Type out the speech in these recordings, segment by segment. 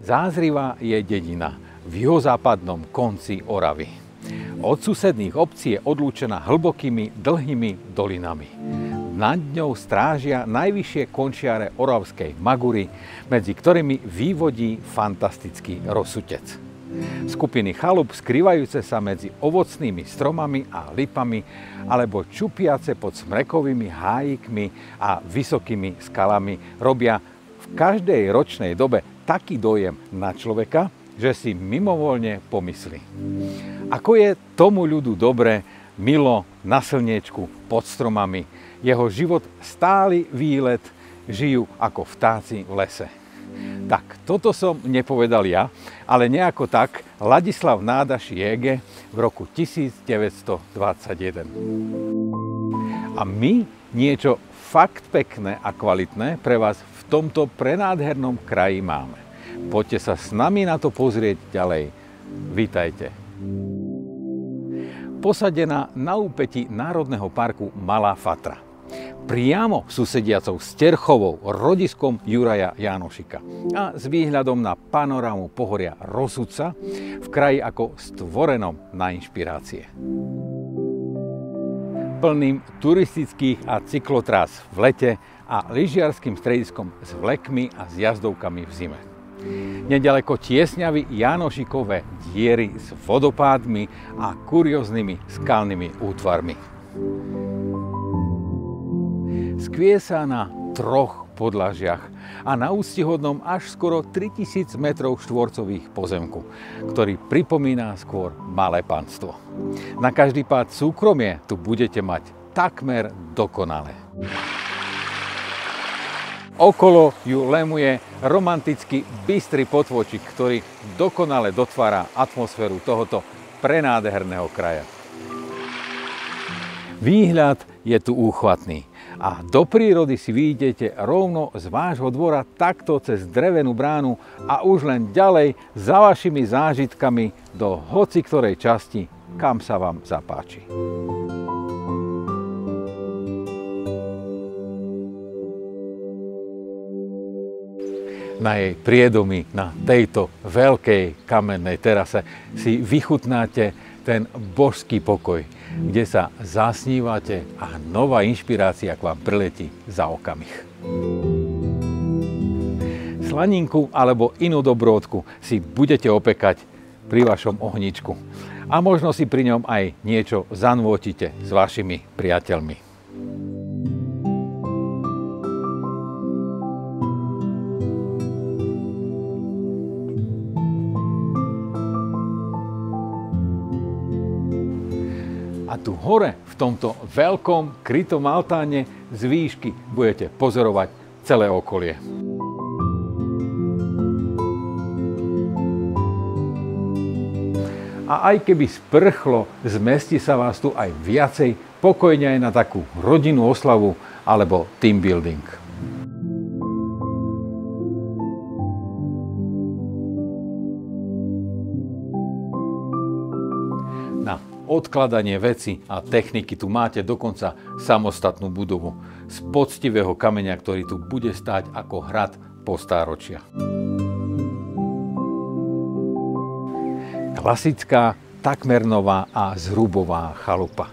Zázrivá je dedina v juhozápadnom konci Oravy. Od susedných obcí je odlúčená hlbokými, dlhými dolinami. Nad ňou strážia najvyššie končiare Oravskej Magury, medzi ktorými vývodí fantastický rozsutec. Skupiny chalup skrývajúce sa medzi ovocnými stromami a lipami alebo čupiace pod smrekovými hájikmi a vysokými skalami robia v každej ročnej dobe taký dojem na človeka, že si mimovoľne pomyslí. Ako je tomu ľudu dobre, milo, na slniečku, pod stromami. Jeho život stály výlet, žijú ako vtáci v lese. Tak, toto som nepovedal ja, ale nejako tak Ladislav Nádaš Jege v roku 1921. A my niečo fakt pekné a kvalitné pre vás v tomto prenádhernom kraji máme. Poďte sa s nami na to pozrieť ďalej. Vítajte. Posadená na úpetí Národného parku Malá Fatra. Priamo susediacou s Terchovou, rodiskom Juraja Jánošika a s výhľadom na panorámu pohoria Rosudca v kraji ako stvorenom na inšpirácie. Plným turistických a cyklotrás v lete a lyžiarskym strediskom s vlekmi a s jazdovkami v zime. Neďaleko tiesňavy Jánošikové diery s vodopádmi a kurióznymi skalnými útvarmi. Skvie sa na 3 podlažiach a na úctihodnom až skoro 3000 m2 pozemku, ktorý pripomína skôr malé panstvo. Na každý pád súkromie tu budete mať takmer dokonale. Okolo ju lemuje romantický bystrý potvočik, ktorý dokonale dotvára atmosféru tohoto prenádherného kraja. Výhľad je tu úchvatný a do prírody si vyjdete rovno z vášho dvora takto cez drevenú bránu a už len ďalej za vašimi zážitkami do hociktorej časti, kam sa vám zapáči. Na jej priedomí, na tejto veľkej kamennej terase si vychutnáte ten božský pokoj, kde sa zasnívate a nová inšpirácia k vám priletí za okamih. Slaninku alebo inú dobrodku si budete opekať pri vašom ohničku a možno si pri ňom aj niečo zanôtite s vašimi priateľmi. A tu hore, v tomto veľkom krytom altáne, z výšky budete pozorovať celé okolie. A aj keby sprchlo, zmestí sa vás tu aj viacej, pokojne aj na takú rodinnú oslavu alebo team building. Na odkladanie veci a techniky tu máte dokonca samostatnú budovu z poctivého kameňa, ktorý tu bude stáť ako hrad po stáročia. Klasická, takmer nová a zhrubová chalupa.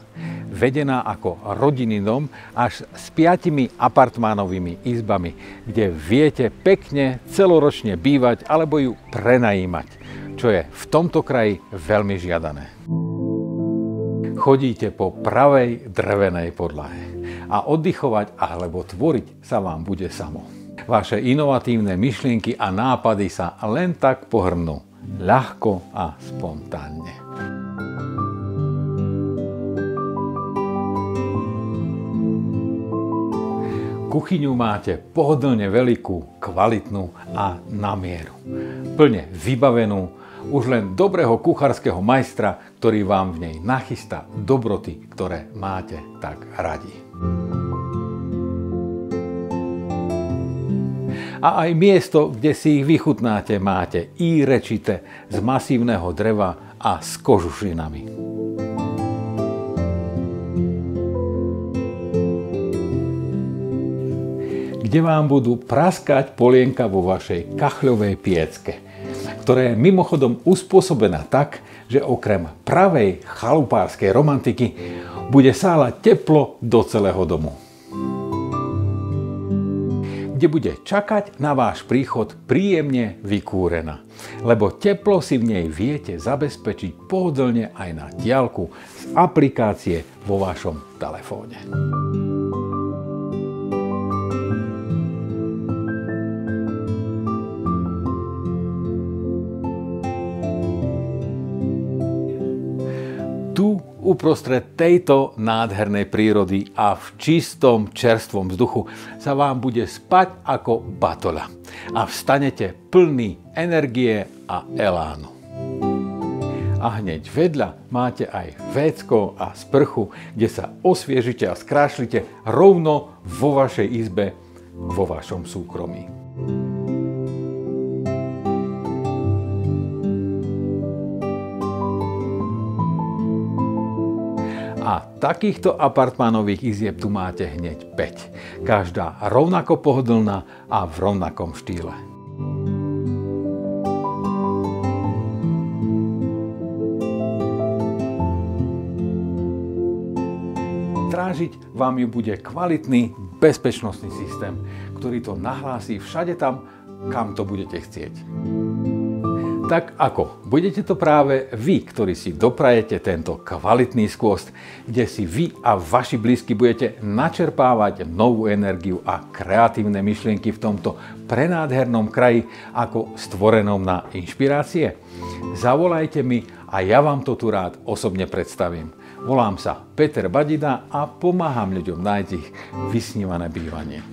Vedená ako rodinný dom až s 5 apartmánovými izbami, kde viete pekne celoročne bývať alebo ju prenajímať, čo je v tomto kraji veľmi žiadané. Chodíte po pravej drevenej podlahe a oddychovať alebo tvoriť sa vám bude samo. Vaše inovatívne myšlienky a nápady sa len tak pohrnú, ľahko a spontánne. Kuchyňu máte pohodlne veľkú, kvalitnú a na mieru. Plne vybavenú, už len dobrého kuchárskeho majstra, ktorý vám v nej nachystá dobroty, ktoré máte tak radi. A aj miesto, kde si ich vychutnáte, máte rečité z masívneho dreva a s kožušinami. Kde vám budú praskať polienka vo vašej kachľovej piecke. ktorá je mimochodom uspôsobená tak, že okrem pravej chalupárskej romantiky bude sáľať teplo do celého domu. Kde bude čakať na váš príchod príjemne vykúrená, lebo teplo si v nej viete zabezpečiť pohodlne aj na diaľku z aplikácie vo vašom telefóne. Tu uprostred tejto nádhernej prírody a v čistom, čerstvom vzduchu sa vám bude spať ako batoľa a vstanete plný energie a elánu. A hneď vedľa máte aj vécko a sprchu, kde sa osviežite a skrášlite rovno vo vašej izbe, vo vašom súkromí. A takýchto apartmánových izieb tu máte hneď 5. Každá rovnako pohodlná a v rovnakom štýle. Strážiť vám ju bude kvalitný bezpečnostný systém, ktorý to nahlási všade tam, kam to budete chcieť. Tak ako budete to práve vy, ktorí si doprajete tento kvalitný skvost, kde si vy a vaši blízky budete načerpávať novú energiu a kreatívne myšlienky v tomto prenádhernom kraji ako stvorenom na inšpirácie? Zavolajte mi a ja vám to tu rád osobne predstavím. Volám sa Peter Badina a pomáham ľuďom nájsť ich vysnívané bývanie.